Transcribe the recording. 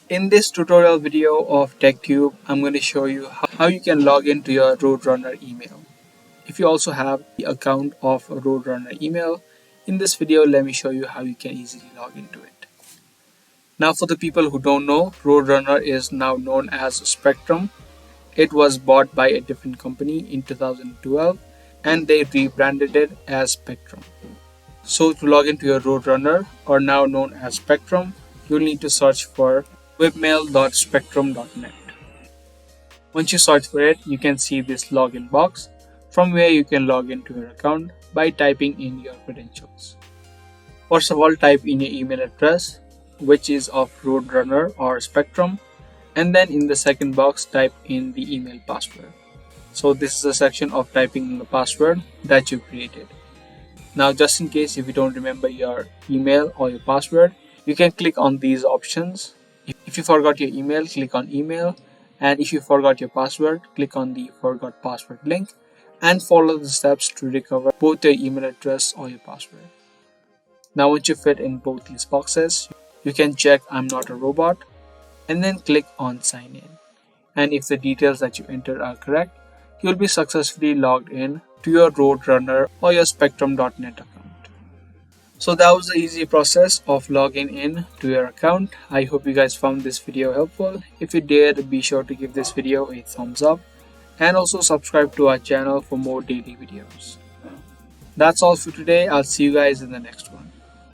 In this tutorial video of TechTube, I'm going to show you how you can log into your Roadrunner email. If you also have the account of a Roadrunner email, in this video let me show you how you can easily log into it. Now for the people who don't know, Roadrunner is now known as Spectrum. It was bought by a different company in 2012 and they rebranded it as Spectrum. So to log into your Roadrunner, or now known as Spectrum, you'll need to search for webmail.spectrum.net. Once you search for it, you can see this login box from where you can log into your account by typing in your credentials. First of all, type in your email address, which is of Roadrunner or Spectrum, and then in the second box type in the email password. So this is a section of typing in the password that you created. Now just in case if you don't remember your email or your password, you can click on these options. If you forgot your email, click on email, and if you forgot your password, click on the forgot password link and follow the steps to recover both your email address or your password. Now once you fit in both these boxes, you can check I'm not a robot and then click on sign in. And if the details that you enter are correct, you'll be successfully logged in to your Roadrunner or your Spectrum.net account. So that was the easy process of logging in to your account. I hope you guys found this video helpful. If you did, be sure to give this video a thumbs up and also subscribe to our channel for more daily videos. That's all for today. I'll see you guys in the next one.